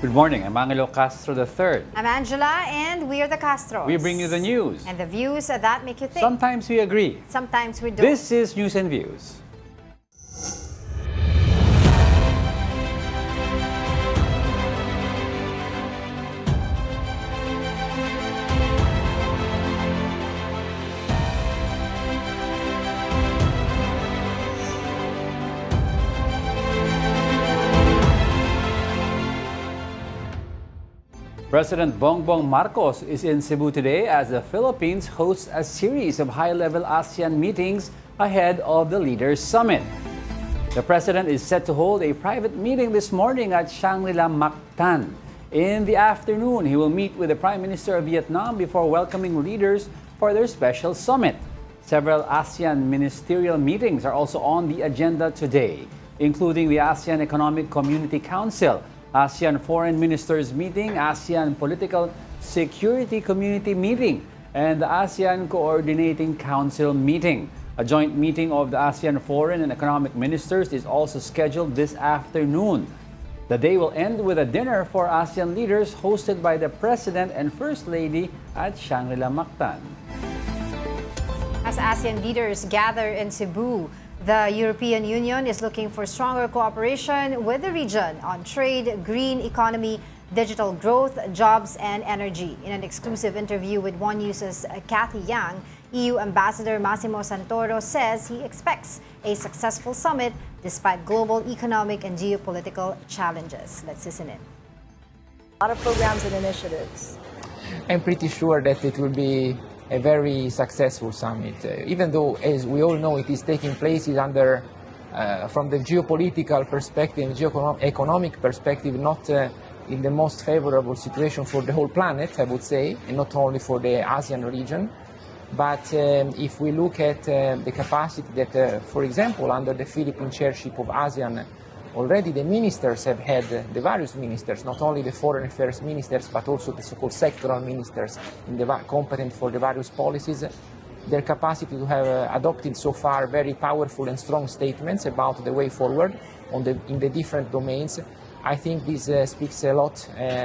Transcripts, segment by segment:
Good morning. I'm Angelo Castro III. I'm Angela, and we are the Castros. We bring you the news. And the views that make you think. Sometimes we agree. Sometimes we don't. This is News and Views. President Bongbong Marcos is in Cebu today as the Philippines hosts a series of high-level ASEAN meetings ahead of the Leaders' Summit. The president is set to hold a private meeting this morning at Shangri-La Mactan. In the afternoon, he will meet with the Prime Minister of Vietnam before welcoming leaders for their special summit. Several ASEAN ministerial meetings are also on the agenda today, including the ASEAN Economic Community Council, ASEAN Foreign Ministers Meeting, ASEAN Political Security Community Meeting, and the ASEAN Coordinating Council Meeting. A joint meeting of the ASEAN Foreign and Economic Ministers is also scheduled this afternoon. The day will end with a dinner for ASEAN leaders hosted by the President and First Lady at Shangri-La Mactan. As ASEAN leaders gather in Cebu, the European Union is looking for stronger cooperation with the region on trade, green economy, digital growth, jobs, and energy. In an exclusive interview with One News's Kathy Yang, EU Ambassador Massimo Santoro says he expects a successful summit despite global economic and geopolitical challenges. Let's listen in. A lot of programs and initiatives. I'm pretty sure that it will be a very successful summit, even though, as we all know, it is taking place under, from the geopolitical perspective, economic perspective, not in the most favorable situation for the whole planet, I would say, and not only for the ASEAN region. But if we look at the capacity that, for example, under the Philippine chairship of ASEAN, already the ministers have had, the various ministers, not only the foreign affairs ministers, but also the so-called sectoral ministers competent for the various policies, their capacity to have adopted so far very powerful and strong statements about the way forward in the different domains. I think this speaks a lot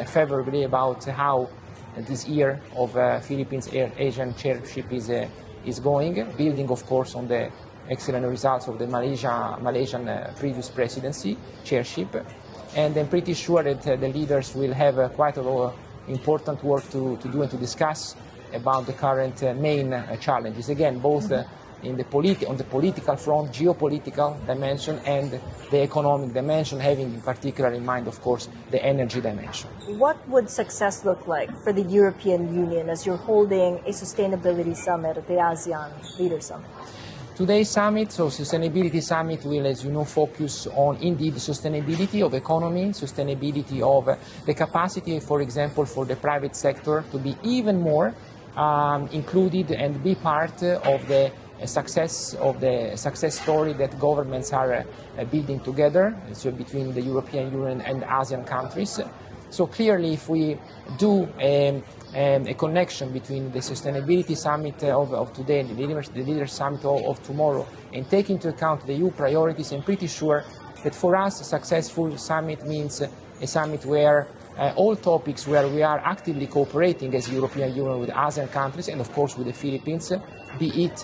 favorably about how this year of Philippines Asian chairship is going, building, of course, on the excellent results of the Malaysian previous presidency chairship. And I'm pretty sure that the leaders will have quite a lot of important work to do and to discuss about the current main challenges. Again, both on the political front, geopolitical dimension, and the economic dimension, having in particular in mind, of course, the energy dimension. What would success look like for the European Union as you're holding a sustainability summit at the ASEAN Leaders Summit? Today's summit, so Sustainability Summit, will, as you know, focus on indeed sustainability of economy, sustainability of the capacity, for example, for the private sector to be even more included and be part of the success story that governments are building together, so between the European Union and ASEAN countries. So clearly, if we do a connection between the Sustainability Summit of today and the Leaders Summit of tomorrow, and take into account the EU priorities, I'm pretty sure that for us a successful summit means a summit where all topics where we are actively cooperating as European Union with ASEAN countries and of course with the Philippines, be it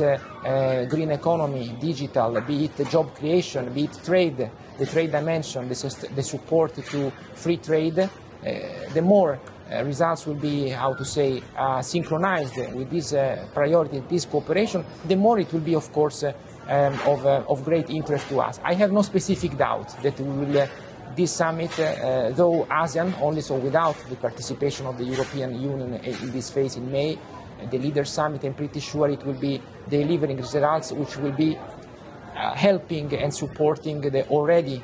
green economy, digital, be it job creation, be it trade, the trade dimension, the support to free trade, the more results will be, synchronized with this priority, this cooperation, the more it will be, of course, of great interest to us. I have no specific doubt that we will, this summit, though ASEAN only, so without the participation of the European Union in this phase in May, the Leaders Summit, I'm pretty sure it will be delivering results which will be helping and supporting the already.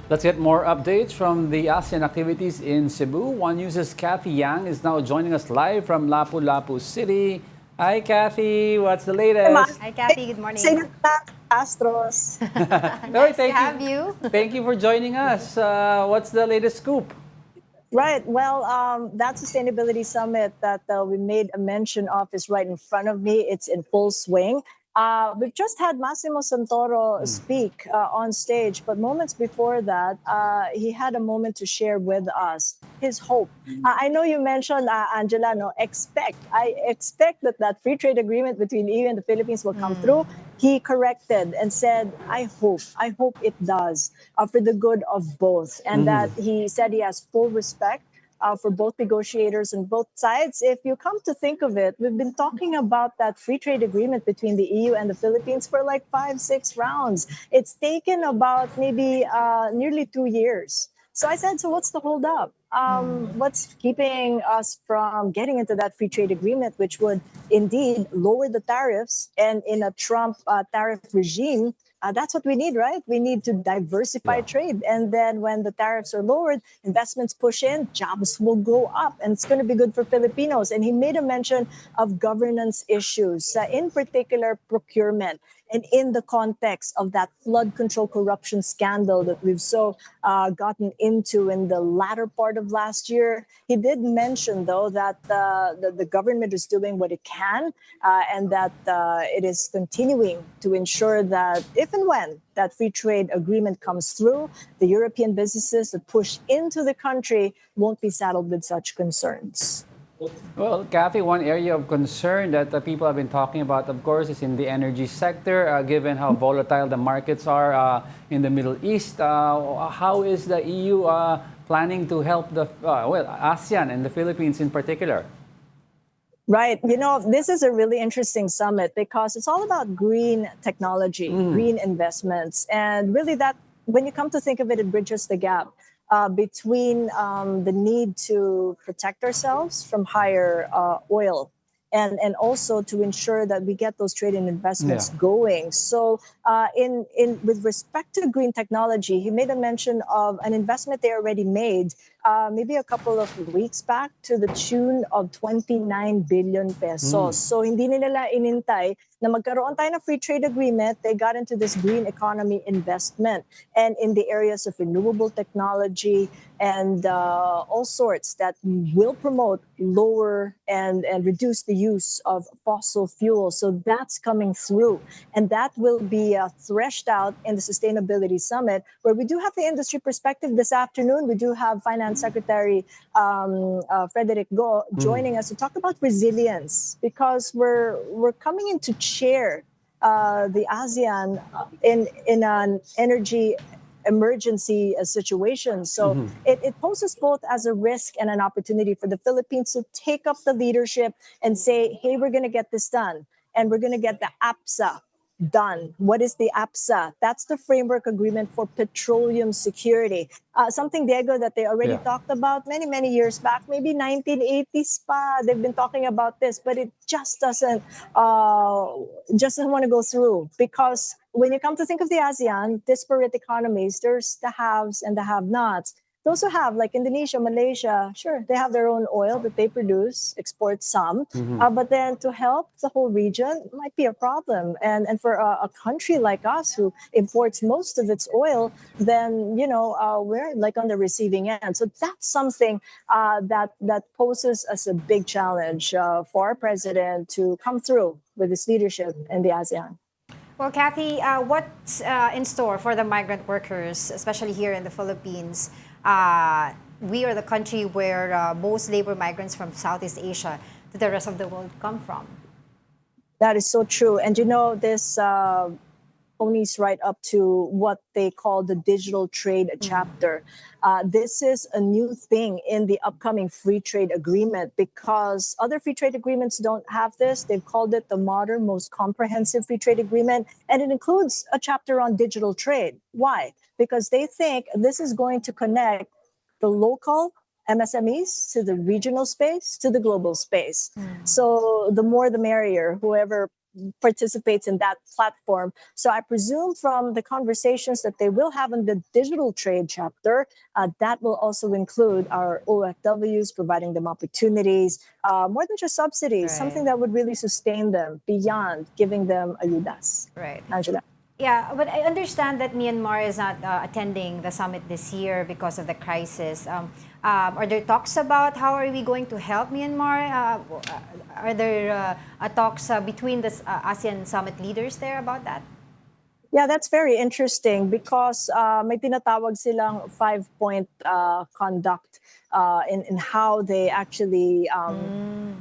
Let's get more updates from the ASEAN activities in Cebu. One News's Kathy Yang is now joining us live from Lapu-Lapu City. Hi, Kathy. What's the latest? Hi, Kathy. Good morning. Say Astros. Nice to have you. Thank you for joining us. What's the latest scoop? Right. Well, that sustainability summit that we made a mention of is right in front of me. It's in full swing. We've just had Massimo Santoro speak on stage, but moments before that, he had a moment to share with us his hope. I know you mentioned, Angela, no, I expect that free trade agreement between EU and the Philippines will come through. He corrected and said, I hope it does for the good of both. And that he said he has full respect for both negotiators on both sides. If you come to think of it, we've been talking about that free trade agreement between the EU and the Philippines for like 5-6 rounds. It's taken about maybe nearly 2 years. So I said, so what's the holdup? What's keeping us from getting into that free trade agreement, which would indeed lower the tariffs? And in a Trump tariff regime, that's what we need, right? We need to diversify trade. And then when the tariffs are lowered, investments push in, jobs will go up, and it's going to be good for Filipinos. And he made a mention of governance issues, in particular procurement. And in the context of that flood control corruption scandal that we've so gotten into in the latter part of last year, he did mention, though, that the government is doing what it can and that it is continuing to ensure that if and when that free trade agreement comes through, the European businesses that push into the country won't be saddled with such concerns. Well, Kathy, one area of concern that people have been talking about, of course, is in the energy sector, given how volatile the markets are in the Middle East. How is the EU planning to help the ASEAN and the Philippines in particular? Right. You know, this is a really interesting summit because it's all about green technology, green investments. And really that, when you come to think of it, it bridges the gap between the need to protect ourselves from higher oil and also to ensure that we get those trade and investments going. So in with respect to green technology, he made a mention of an investment they already made maybe a couple of weeks back to the tune of 29 billion pesos. So hindi nila inintay na magkaroon tayo ng free trade agreement. They got into this green economy investment and in the areas of renewable technology and all sorts that will promote lower and reduce the use of fossil fuels. So that's coming through. And that will be threshed out in the Sustainability Summit, where we do have the industry perspective this afternoon. We do have Finance Secretary Frederick Go joining us to talk about resilience, because we're coming in to chair the ASEAN in an energy emergency situation. So it poses both as a risk and an opportunity for the Philippines to take up the leadership and say, hey, we're going to get this done. And we're going to get the APSA done. What is the APSA? That's the framework agreement for petroleum security. Something, Diego, that they already talked about many years back, maybe 1980s pa. They've been talking about this, but it just doesn't want to go through, because when you come to think of the ASEAN, disparate economies, there's the haves and the have-nots. Those who have, like Indonesia, Malaysia, sure, they have their own oil that they produce, export some, but then to help the whole region might be a problem. And for a country like us who imports most of its oil, then, we're like on the receiving end. So that's something that poses us a big challenge for our president to come through with his leadership in the ASEAN. Well, Kathy, what's in store for the migrant workers, especially here in the Philippines? We are the country where most labor migrants from Southeast Asia to the rest of the world come from. That is so true. And this ponies right up to what they call the digital trade chapter. This is a new thing in the upcoming free trade agreement, because other free trade agreements don't have this. They've called it the modern, most comprehensive free trade agreement, and it includes a chapter on digital trade. Why? Because they think this is going to connect the local MSMEs to the regional space, to the global space. So the more the merrier, whoever participates in that platform. So I presume from the conversations that they will have in the digital trade chapter, that will also include our OFWs, providing them opportunities, more than just subsidies, something that would really sustain them beyond giving them ayudas. Right. Angela. Yeah, but I understand that Myanmar is not attending the summit this year because of the crisis. Are there talks about how are we going to help Myanmar? Are there talks between the ASEAN summit leaders there about that? Yeah, that's very interesting because may tinatawag silang five-point conduct in how they actually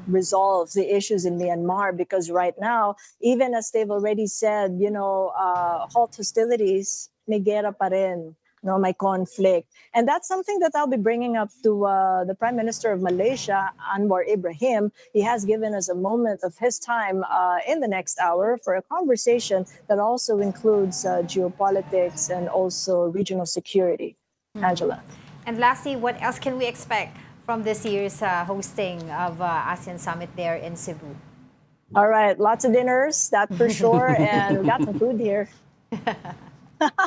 resolve the issues in Myanmar. Because right now, even as they've already said, halt hostilities, may gera pa rin, no, may conflict. And that's something that I'll be bringing up to the Prime Minister of Malaysia, Anwar Ibrahim. He has given us a moment of his time in the next hour for a conversation that also includes geopolitics and also regional security. Angela. And lastly, what else can we expect from this year's hosting of ASEAN Summit there in Cebu? All right, lots of dinners, that for sure. And we got some food here.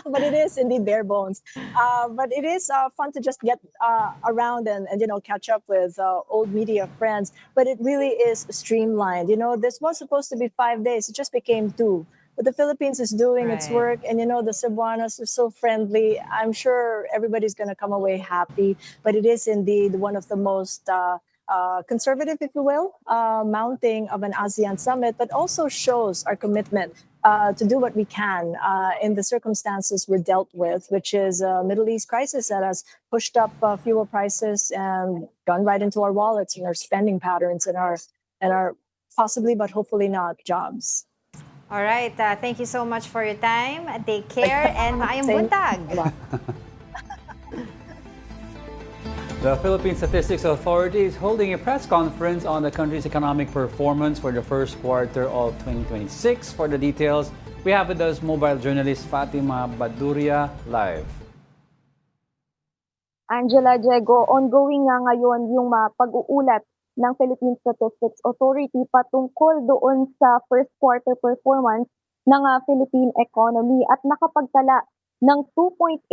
But it is indeed bare bones. But it is fun to just get around and catch up with old media friends. But it really is streamlined. This was supposed to be 5 days. It just became 2. But the Philippines is doing its Right. work, and the Cebuanos are so friendly. I'm sure everybody's going to come away happy. But it is indeed one of the most conservative, if you will, mounting of an ASEAN summit, but also shows our commitment to do what we can in the circumstances we're dealt with, which is a Middle East crisis that has pushed up fuel prices and gone right into our wallets and our spending patterns and our possibly, but hopefully not, jobs. All right. Thank you so much for your time. Take care and maayong buntag. The Philippine Statistics Authority is holding a press conference on the country's economic performance for the first quarter of 2026. For the details, we have with us mobile journalist Fatima Baduria live. Angela, Diego, ongoing nga ngayon yung pag-uulat ng Philippine Statistics Authority patungkol doon sa first quarter performance ng Philippine economy at nakapagtala ng 2.8%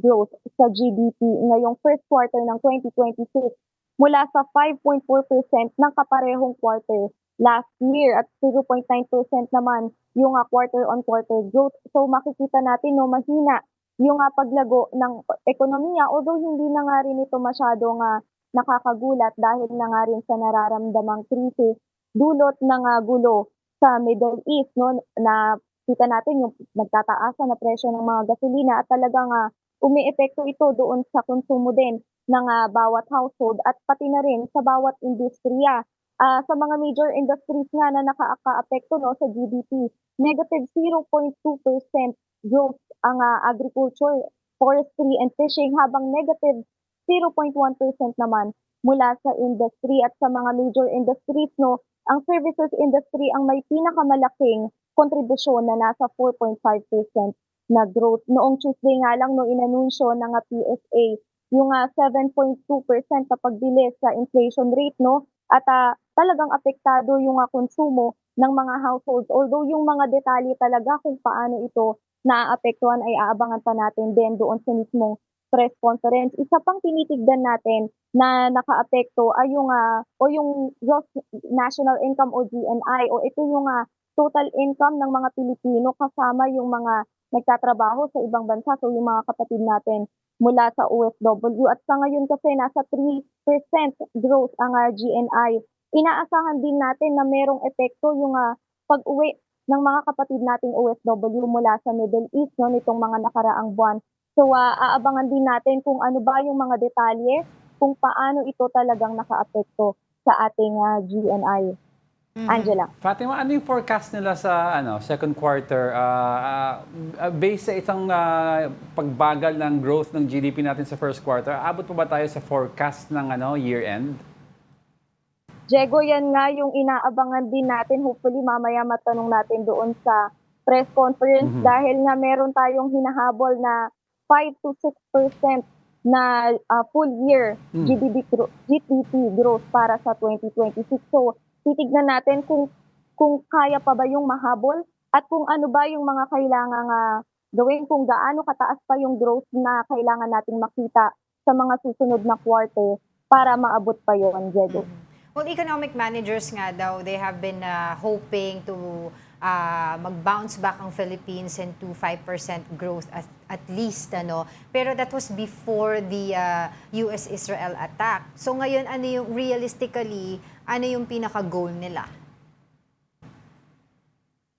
growth sa GDP ngayong first quarter ng 2026 mula sa 5.4% ng kaparehong quarter last year at 0.9% naman yung quarter-on-quarter growth. So makikita natin mahina yung paglago ng ekonomiya, although hindi na nga rin ito masyadong nakakagulat dahil na nga rin sa nararamdamang krisis dulot ng gulo sa Middle East, no, na kita natin yung nagtataasan na presyo ng mga gasolina at talagang umiepekto ito doon sa konsumo din ng bawat household at pati na rin sa bawat industriya. Sa mga major industries nga na nakaka-apekto sa GDP, negative 0.2% growth ang agriculture, forestry and fishing, habang negative 0.1% naman mula sa industry. At sa mga major industries, ang services industry ang may pinakamalaking kontribusyon na nasa 4.5% na growth. Noong Tuesday nga lang inanunsyo ng PSA yung 7.2% na pagbilis sa inflation rate, at talagang apektado yung konsumo ng mga households. Although yung mga detalye talaga kung paano ito naaapektuhan ay aabangan pa natin din doon sa mismong press conference. Isa pang tinitignan natin na nakaapekto ay yung gross national income o GNI, o ito yung total income ng mga Pilipino kasama yung mga nagtatrabaho sa ibang bansa, so yung mga kapatid natin mula sa OFW. At sa ngayon kasi nasa 3% growth ang GNI. Inaasahan din natin na merong epekto yung pag-uwi ng mga kapatid nating OFW mula sa Middle East nitong mga nakaraang buwan. So aabangan din natin kung ano ba yung mga detalye kung paano ito talagang nakaapekto sa ating GNI. Angela. Fatima, ano yung forecast nila sa second quarter? Based sa isang pagbagal ng growth ng GDP natin sa first quarter, abot pa ba tayo sa forecast ng year-end? Diego, yan nga yung inaabangan din natin. Hopefully, mamaya matanong natin doon sa press conference dahil nga meron tayong hinahabol na 5 to 6% na full year GDP growth para sa 2026. So, titignan natin kung kaya pa ba yung mahabol at kung ano ba yung mga kailangang gawin, kung gaano kataas pa yung growth na kailangan nating makita sa mga susunod na quarter para maabot pa yun, Diego. Well, economic managers nga daw, they have been hoping to mag-bounce back ang Philippines into 5% growth at least, ano. Pero that was before the US-Israel attack. So ngayon, ano yung realistically, ano yung pinaka-goal nila?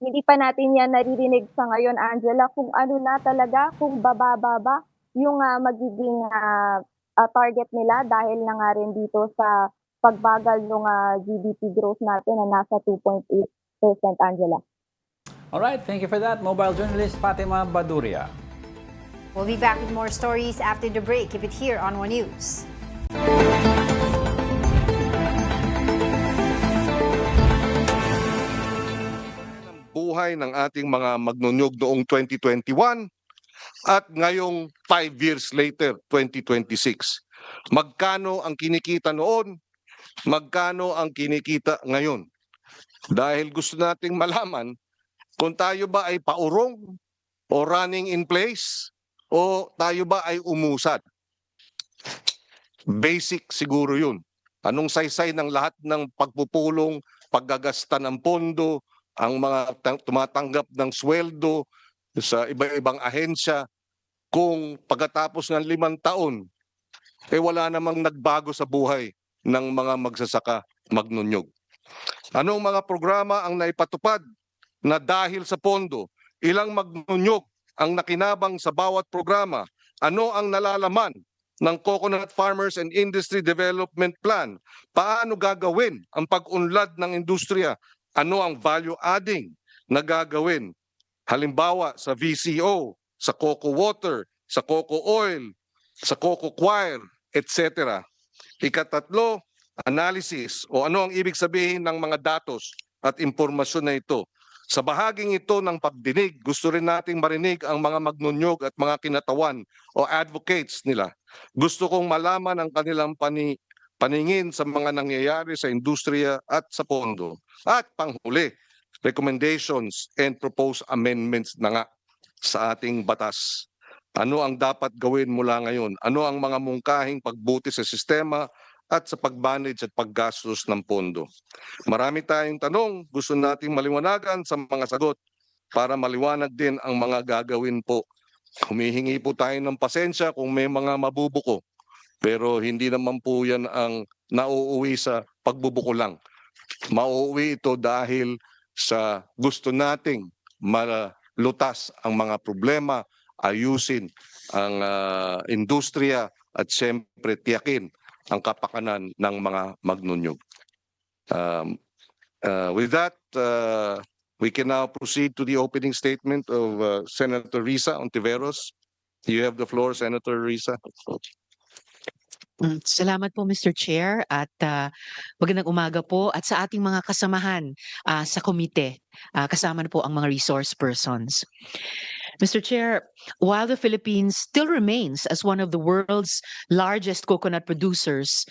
Hindi pa natin yan naririnig sa ngayon, Angela, kung ano na talaga, kung bababa ba yung magiging target nila dahil na nga rin dito sa pagbagal ng GDP growth natin na nasa 2.8%, Angela. All right, thank you for that, mobile journalist Fatima Baduria. We'll be back with more stories after the break. Keep it here on One News. Buhay ng ating mga magnunyog noong 2021 at ngayong 5 years later, 2026. Magkano ang kinikita noon? Magkano ang kinikita ngayon? Dahil gusto nating malaman kung tayo ba ay paurong o running in place o tayo ba ay umusad. Basic siguro yun. Anong saysay ng lahat ng pagpupulong, paggagasta ng pondo, ang mga tumatanggap ng sweldo sa iba-ibang ahensya, kung pagkatapos ng 5 taon, wala namang nagbago sa buhay ng mga magsasaka magnunyog. Anong mga programa ang naipatupad na dahil sa pondo? Ilang magnunyog ang nakinabang sa bawat programa? Ano ang nalalaman ng Coconut Farmers and Industry Development Plan? Paano gagawin ang pag-unlad ng industriya? Ano ang value adding na gagawin? Halimbawa sa VCO, sa cocoa water, sa cocoa oil, sa cocoa coir, etc. Ikatatlo, analysis o ano ang ibig sabihin ng mga datos at impormasyon na ito. Sa bahaging ito ng pagdinig, gusto rin nating marinig ang mga magnunyog at mga kinatawan o advocates nila. Gusto kong malaman ang kanilang paningin sa mga nangyayari sa industriya at sa pondo. At panghuli, recommendations and proposed amendments na nga sa ating batas. Ano ang dapat gawin mula ngayon? Ano ang mga mungkahing pagbuti sa sistema at sa pag-manage at paggastos ng pondo? Marami tayong tanong, gusto nating maliwanagan sa mga sagot para maliwanag din ang mga gagawin po. Humihingi po tayo ng pasensya kung may mga mabubuko. Pero hindi naman po yan ang nauuwi sa pagbubuko lang. Mauuwi ito dahil sa gusto nating malutas ang mga problema, ayusin ang industriya at siyempre tiyakin ang kapakanan ng mga magnunyog. With that, we can now proceed to the opening statement of Senator Risa Ontiveros. You have the floor, Senator Risa. Salamat po Mr. Chair at magandang umaga po at sa ating mga kasamahan sa komite. Kasama na po ang mga resource persons. Mr. Chair, while the Philippines still remains as one of the world's largest coconut producers,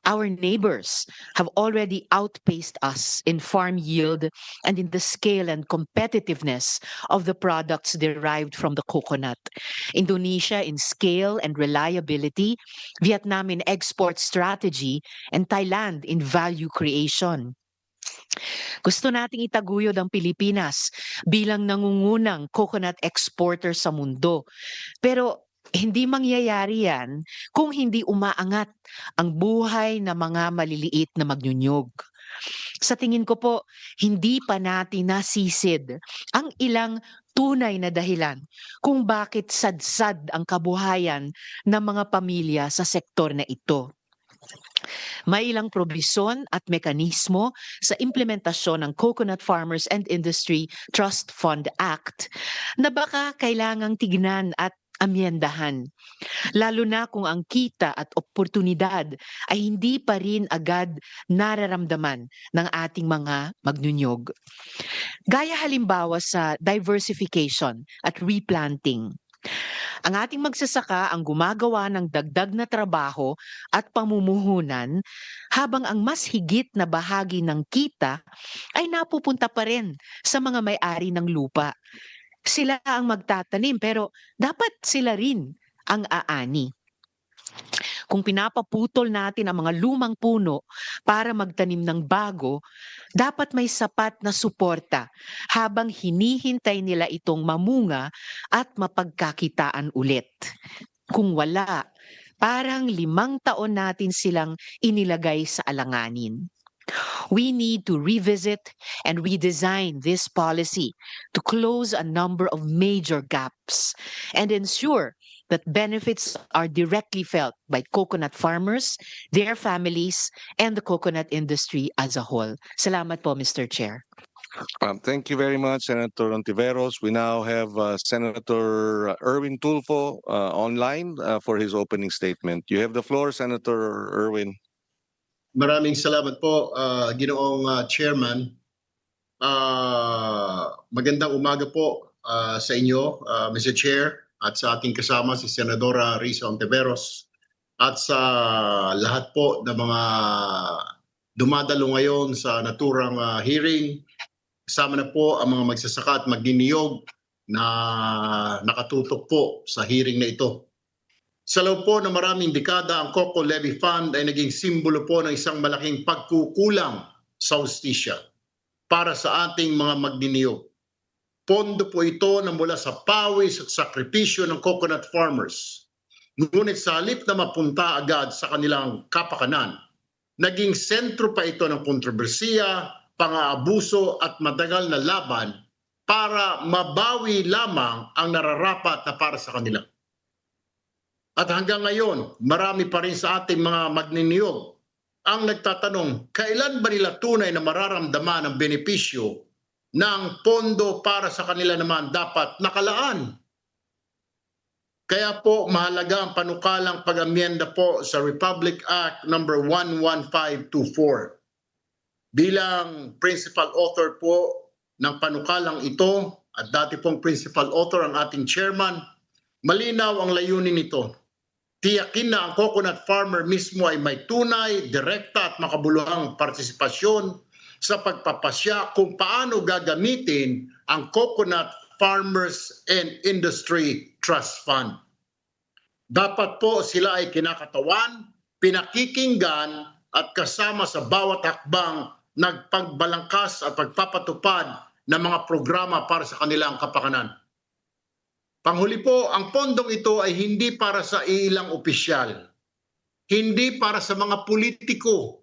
our neighbors have already outpaced us in farm yield and in the scale and competitiveness of the products derived from the coconut. Indonesia in scale and reliability, Vietnam in export strategy, and Thailand in value creation. Gusto nating itaguyod ang Pilipinas bilang nangungunang coconut exporter sa mundo. Pero hindi mangyayari yan kung hindi umaangat ang buhay ng mga maliliit na magnyunyog. Sa tingin ko po, hindi pa natin nasisid ang ilang tunay na dahilan kung bakit sadsad ang kabuhayan ng mga pamilya sa sektor na ito. May ilang probisyon at mekanismo sa implementasyon ng Coconut Farmers and Industry Trust Fund Act na baka kailangang tignan at amyendahan. Lalo na kung ang kita at oportunidad ay hindi pa rin agad nararamdaman ng ating mga magnunyog. Gaya halimbawa sa diversification at replanting. Ang ating magsasaka ang gumagawa ng dagdag na trabaho at pamumuhunan habang ang mas higit na bahagi ng kita ay napupunta pa rin sa mga may-ari ng lupa. Sila ang magtatanim pero dapat sila rin ang aani. kung pinapaputol natin ang mga lumang puno para magtanim ng bago, dapat may sapat na suporta habang hinihintay nila itong mamunga at mapagkakitaan ulit. Kung wala, parang 5 taon natin silang inilagay sa alanganin. We need to revisit and redesign this policy to close a number of major gaps and ensure that benefits are directly felt by coconut farmers, their families, and the coconut industry as a whole. Salamat po, Mr. Chair. Thank you very much, Senator Ontiveros. We now have Senator Erwin Tulfo online for his opening statement. You have the floor, Senator Erwin. Maraming salamat po, Ginoong Chairman. Magandang umaga po sa inyo, Mr. Chair, at sa ating kasama si Senadora Risa Ontiveros, at sa lahat po ng mga dumadalo ngayon sa naturang hearing. Kasama na po ang mga magsasaka at magniniyog na nakatutok po sa hearing na ito. Sa loob po ng maraming dekada, ang Coco Levy Fund ay naging simbolo po ng isang malaking pagkukulang sa hustisya para sa ating mga magniniyog. Pondo po ito na mula sa pawis at sakripisyo ng coconut farmers. Ngunit sa halip na mapunta agad sa kanilang kapakanan, naging sentro pa ito ng kontrobersiya, pang-aabuso at matagal na laban para mabawi lamang ang nararapat na para sa kanila. At hanggang ngayon, marami pa rin sa ating mga magniniyog ang nagtatanong, kailan ba nila tunay na mararamdaman ang benepisyo ng pondo para sa kanila naman dapat nakalaan? Kaya po mahalaga ang panukalang pag-amyenda po sa Republic Act No. 11524. Bilang principal author po ng panukalang ito at dati pong principal author ang ating chairman, malinaw ang layunin nito. Tiyakin na ang coconut farmer mismo ay may tunay, direkta at makabuluhang partisipasyon sa pagpapasya kung paano gagamitin ang Coconut Farmers and Industry Trust Fund. Dapat po sila ay kinakatawan, pinakikinggan at kasama sa bawat hakbang nagpagbalangkas at pagpapatupad ng mga programa para sa kanilang kapakanan. Panghuli po, ang pondong ito ay hindi para sa ilang opisyal, hindi para sa mga politiko,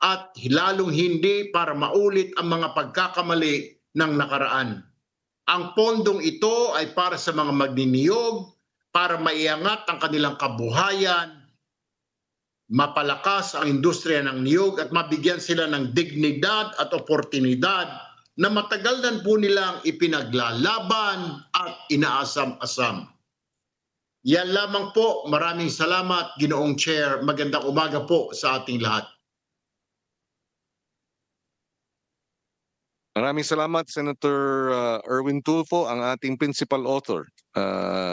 at lalong hindi para maulit ang mga pagkakamali ng nakaraan. Ang pondong ito ay para sa mga magniniyog, para maiangat ang kanilang kabuhayan, mapalakas ang industriya ng niyog at mabigyan sila ng dignidad at oportunidad na matagal na po nilang ipinaglalaban at inaasam-asam. Yan lamang po. Maraming salamat, Ginoong Chair. Magandang umaga po sa ating lahat. Maraming salamat, Senator Erwin Tulfo, ang ating principal author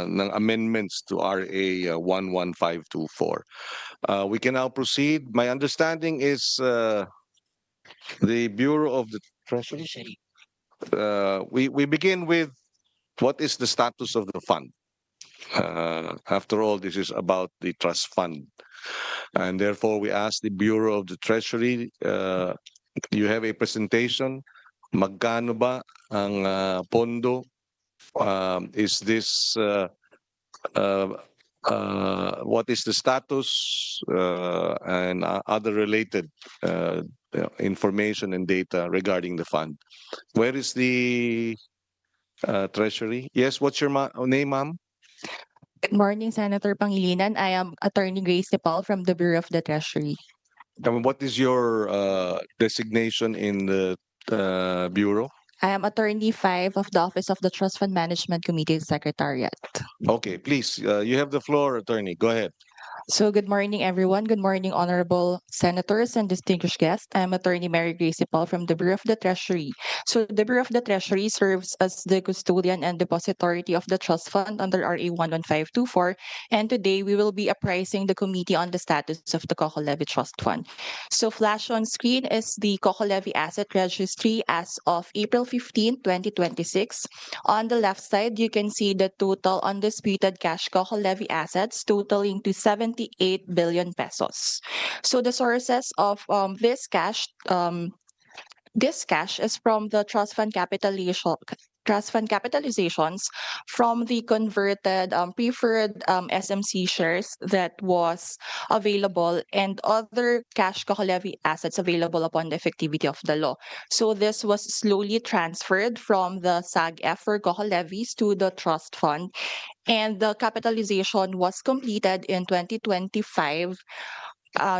ng amendments to RA 11524. We can now proceed. My understanding is the Bureau of the Treasury. We begin with what is the status of the fund. After all, this is about the trust fund, and therefore we ask the Bureau of the Treasury. You have a presentation. Magkano ba ang pondo? Is this what is the status and other related information and data regarding the fund? Where is the Treasury? Yes, what's your name, ma'am? Good morning, Senator Pangilinan. I am Attorney Grace Nepal from the Bureau of the Treasury. What is your designation in the Bureau? I am Attorney 5 of the Office of the Trust Fund Management Committee Secretariat. Okay, please, you have the floor, Attorney. Go ahead. So good morning, everyone. Good morning, honorable senators and distinguished guests. I'm Attorney Mary Grace Nepal from the Bureau of the Treasury. So the Bureau of the Treasury serves as the custodian and depository of the trust fund under RA 11524. And today we will be apprising the committee on the status of the Coco Levy Trust Fund. So flash on screen is the Coco Levy Asset Registry as of April 15, 2026. On the left side, you can see the total undisputed cash Coco Levy assets totaling to 70 28 billion pesos. So the sources of this cash is from the trust fund capitalizations from the converted preferred SMC shares that was available and other cash COCO levy assets available upon the effectivity of the law. So this was slowly transferred from the SAG-F for COCO levies to the trust fund, and the capitalization was completed in 2025.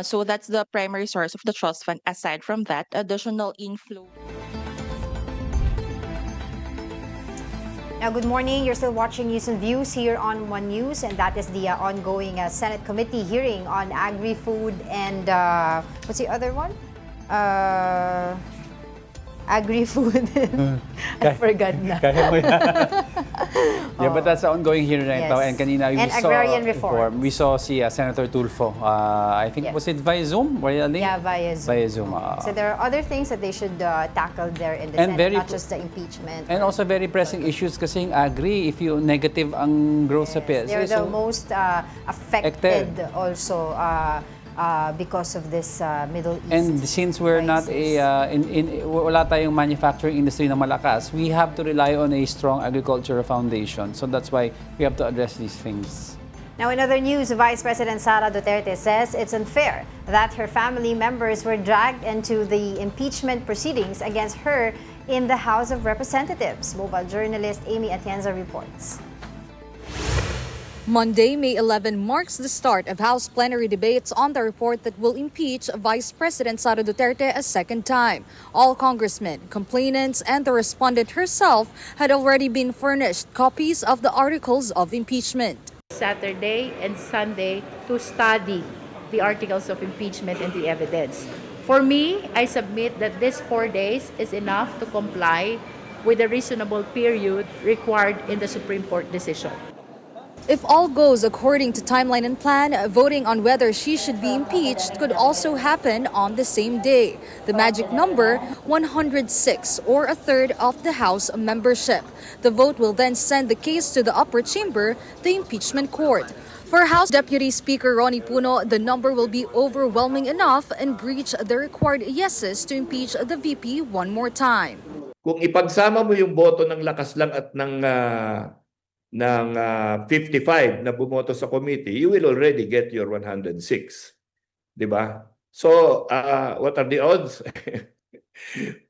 So that's the primary source of the trust fund. Aside from that, additional inflow. Now, good morning. You're still watching News and Views here on One News, and that is the ongoing Senate committee hearing on agri-food and what's the other one? Agri-food. I forgot na. Kaya mo yan. Yeah, but that's the ongoing hearing right now. Yes. And kanina And agrarian reform. We saw si Senator Tulfo. I think, Yes. was it via Zoom? Yeah, via Zoom. Via Zoom. So there are other things that they should tackle there in the And Senate, not just the impeachment. And also very pressing issues kasi yung agri, if you negative ang growth sa PSA. They're the most affected also because of this Middle East. And since we're not wala tayong manufacturing industry na malakas, we have to rely on a strong agricultural foundation. So that's why we have to address these things. Now, in other news, Vice President Sara Duterte says it's unfair that her family members were dragged into the impeachment proceedings against her in the House of Representatives. Mobile journalist Amy Atienza reports. Monday, May 11 marks the start of House plenary debates on the report that will impeach Vice President Sara Duterte a second time. All congressmen, complainants, and the respondent herself had already been furnished copies of the articles of impeachment. Saturday and Sunday to study the articles of impeachment and the evidence. For me, I submit that this 4 days is enough to comply with the reasonable period required in the Supreme Court decision. If all goes according to timeline and plan, voting on whether she should be impeached could also happen on the same day. The magic number, 106, or a third of the House membership. The vote will then send the case to the upper chamber, the impeachment court. For House Deputy Speaker Ronnie Puno, the number will be overwhelming enough and breach the required yeses to impeach the VP one more time. Kung ipagsama mo yung boto ng lakas lang at ng 55 na bumoto sa committee, you will already get your 106. Diba? So, what are the odds?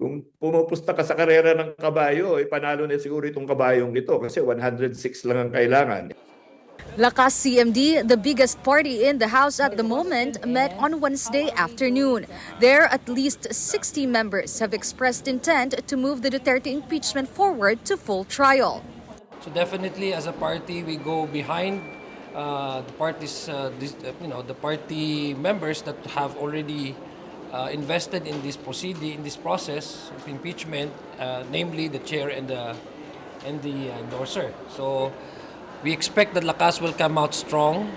Kung pumupusta ka sa karera ng kabayo, panalo na siguro itong kabayong ito kasi 106 lang ang kailangan. Lakas CMD, the biggest party in the House at the moment, met on Wednesday afternoon. There, at least 60 members have expressed intent to move the Duterte impeachment forward to full trial. So definitely, as a party, we go behind the party's, the party members that have already invested in this process of impeachment, namely the chair and the endorser. So we expect that Lakas will come out strong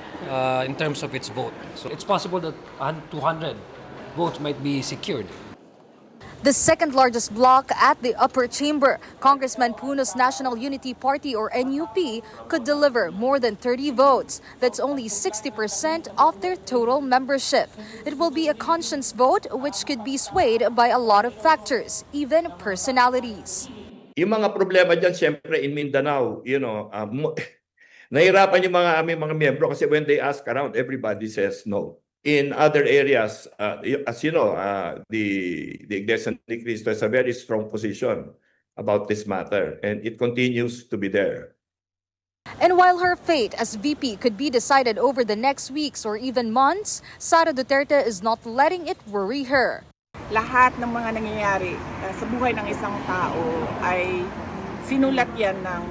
in terms of its vote. So it's possible that 200 votes might be secured. The second largest bloc at the upper chamber, Congressman Puno's National Unity Party or NUP, could deliver more than 30 votes. That's only 60% of their total membership. It will be a conscience vote which could be swayed by a lot of factors, even personalities. Yung mga problema dyan, siyempre in Mindanao, nahirapan yung aming mga miyembro kasi when they ask around, everybody says no. In other areas, as you know, the Iglesia ni Cristo has a very strong position about this matter, and it continues to be there. And while her fate as VP could be decided over the next weeks or even months, Sara Duterte is not letting it worry her. Lahat ng mga nangyayari sa buhay ng isang tao ay sinulat yan ng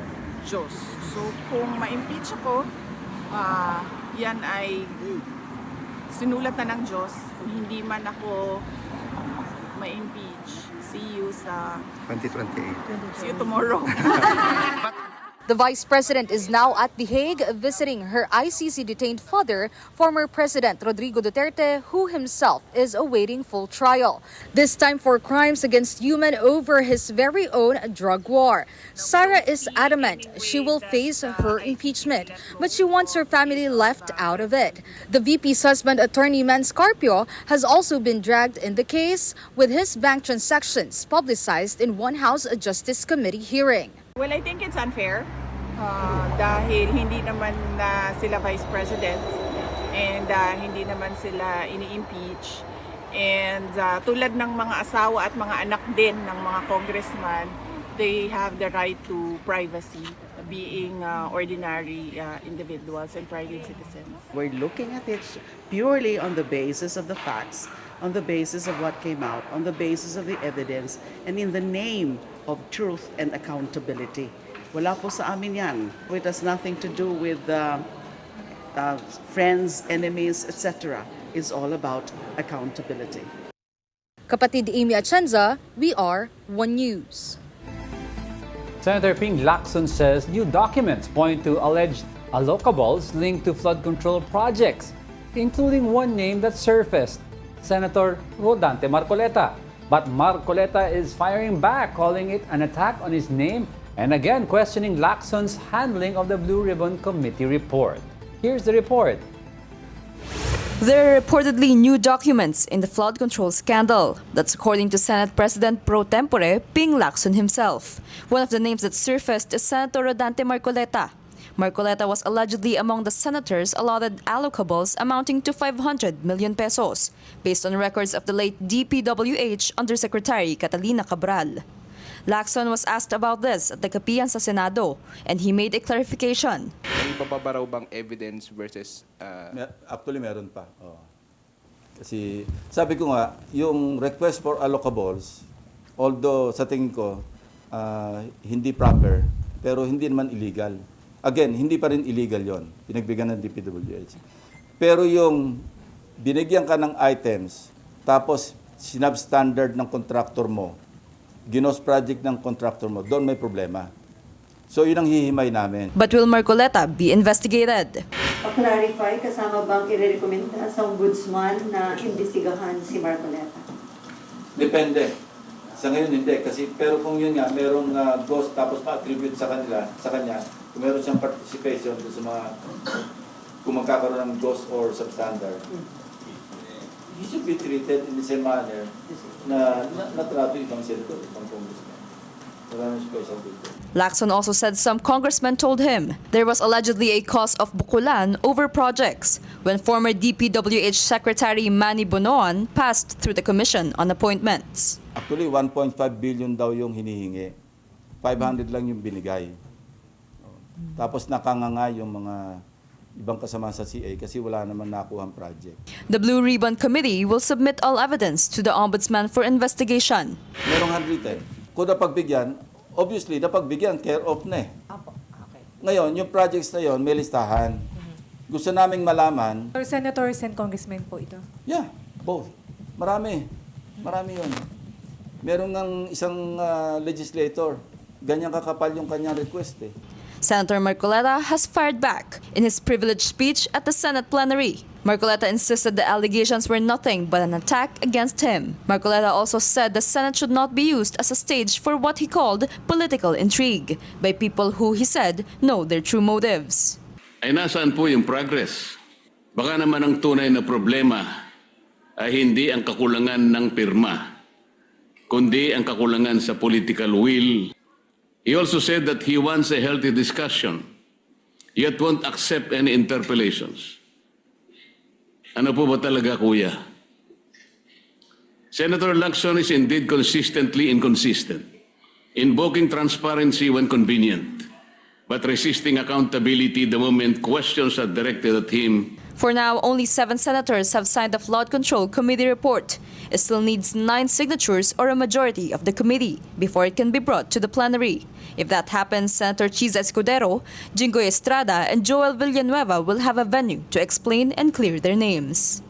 Diyos. So kung ma-impeach ako, yan ay sinulat na ng Diyos. Kung hindi man ako ma-impeach, see you sa 2028. See you tomorrow. The vice president is now at The Hague visiting her ICC-detained father, former President Rodrigo Duterte, who himself is awaiting full trial. This time for crimes against human over his very own drug war. Sara is adamant she will face her impeachment, but she wants her family left out of it. The VP's husband, attorney Man Scarpio, has also been dragged in the case, with his bank transactions publicized in one House Justice Committee hearing. Well, I think it's unfair dahil hindi naman sila vice president and hindi naman sila ini-impeach. And tulad ng mga asawa at mga anak din ng mga congressman, they have the right to privacy, being ordinary individuals and private citizens. We're looking at it purely on the basis of the facts, on the basis of what came out, on the basis of the evidence, and in the name of truth and accountability. Wala po sa amin yan. It has nothing to do with friends, enemies, etc. It's all about accountability. Kapatid Amy Atienza, we are One News. Senator Ping Lacson says new documents point to alleged allocables linked to flood control projects, including one name that surfaced, Senator Rodante Marcoleta. But Marcoleta is firing back, calling it an attack on his name, and again questioning Lacson's handling of the Blue Ribbon Committee report. Here's the report. There are reportedly new documents in the flood control scandal. That's according to Senate President pro tempore Ping Lacson himself. One of the names that surfaced is Senator Rodante Marcoleta. Marcoleta was allegedly among the senators allotted allocables amounting to 500 million pesos, based on records of the late DPWH Undersecretary Catalina Cabral. Lacson was asked about this at the Kapihan sa Senado, and he made a clarification. May bababa raw bang evidence versus... Actually, meron pa. Oh. Kasi sabi ko nga, yung request for allocables, although sa tingin ko, hindi proper, pero hindi naman illegal. Again, hindi pa rin illegal yon. Pinagbigyan ng DPWH. Pero yung binigyan ka ng items, tapos sinabstandard ng contractor mo, ginos project ng contractor mo, doon may problema. So yun ang hihimay namin. But will Marcoleta be investigated? Pa-clarify, kasama bang i-recommenda sa ombudsman na imbestigahan si Marcoleta? Depende. Sa ngayon hindi. Kasi, pero kung yun nga, merong ghost tapos ma-attribute sa kanya, kung meron siyang participation sa mga, kung magkakaroon ng ghost or substandard, he should be treated in the same manner na natrato ibang senator, ibang congressman. Maraming special dito. Lacson also said some congressmen told him there was allegedly a cost of bukulan over projects when former DPWH Secretary Manny Bonoan passed through the Commission on Appointments. Actually, 1.5 billion daw yung hinihingi. 500 lang yung binigay. Tapos nakanganga yung mga ibang kasama sa CA kasi wala naman nakuhang project. The Blue Ribbon Committee will submit all evidence to the Ombudsman for investigation. Merong handwritten. Kung napagbigyan, obviously, napagbigyan, care of na eh. Ngayon, yung projects na yon may listahan. Gusto naming malaman. Senators and congressmen po ito? Yeah, both. Marami. Marami yun. Meron ng isang legislator. Ganyan kakapal yung kanyang request eh. Senator Marcoleta has fired back in his privileged speech at the Senate plenary. Marcoleta insisted the allegations were nothing but an attack against him. Marcoleta also said the Senate should not be used as a stage for what he called political intrigue by people who, he said, know their true motives. Ay nasaan po yung progress? Baka naman ang tunay na problema ay hindi ang kakulangan ng pirma, kundi ang kakulangan sa political will. He also said that he wants a healthy discussion, yet won't accept any interpellations. Ano po ba talaga, kuya? Senator Lacson is indeed consistently inconsistent, invoking transparency when convenient, but resisting accountability the moment questions are directed at him. For now, only 7 senators have signed the Flood Control Committee report. It still needs 9 signatures or a majority of the committee before it can be brought to the plenary. If that happens, Senator Chiza Escudero, Jinggoy Estrada, and Joel Villanueva will have a venue to explain and clear their names.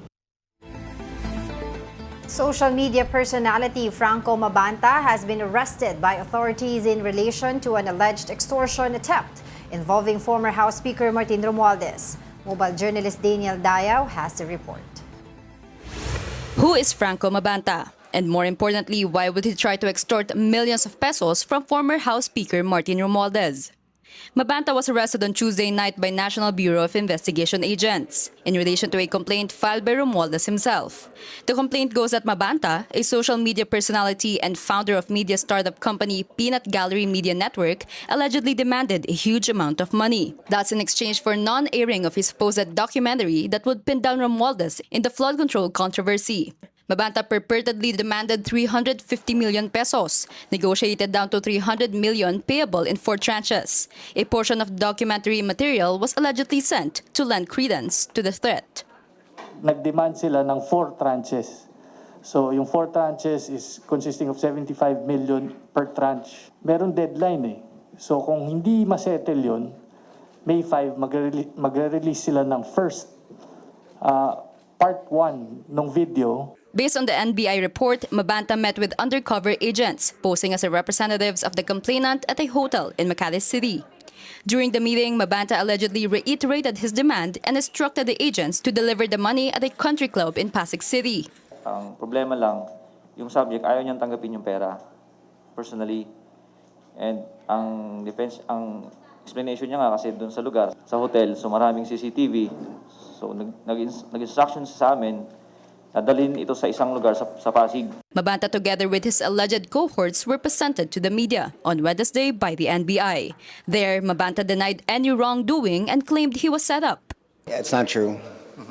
Social media personality Franco Mabanta has been arrested by authorities in relation to an alleged extortion attempt involving former House Speaker Martin Romualdez. Mobile journalist Daniel Dayaw has the report. Who is Franco Mabanta? And more importantly, why would he try to extort millions of pesos from former House Speaker Martin Romualdez? Mabanta was arrested on Tuesday night by National Bureau of Investigation agents in relation to a complaint filed by Romualdez himself. The complaint goes that Mabanta, a social media personality and founder of media startup company Peanut Gallery Media Network, allegedly demanded a huge amount of money. That's in exchange for non-airing of his supposed documentary that would pin down Romualdez in the flood control controversy. Mabanta purportedly demanded 350 million pesos, negotiated down to 300 million payable in 4 tranches. A portion of the documentary material was allegedly sent to lend credence to the threat. Nag-demand sila ng 4 tranches. So yung 4 tranches is consisting of 75 million per tranche. Meron deadline eh. So kung hindi masettle yun, May 5, magre-release sila ng first part 1 ng video. Based on the NBI report, Mabanta met with undercover agents, posing as representatives of the complainant at a hotel in Makati City. During the meeting, Mabanta allegedly reiterated his demand and instructed the agents to deliver the money at a country club in Pasig City. Ang problema lang, yung subject ayaw niyang tanggapin yung pera personally. And ang explanation niya nga kasi doon sa lugar, sa hotel, so maraming CCTV. So nag-instruction sa amin, nadalhin ito sa isang lugar sa Pasig. Mabanta together with his alleged cohorts were presented to the media on Wednesday by the NBI. There, Mabanta denied any wrongdoing and claimed he was set up. Yeah, it's not true.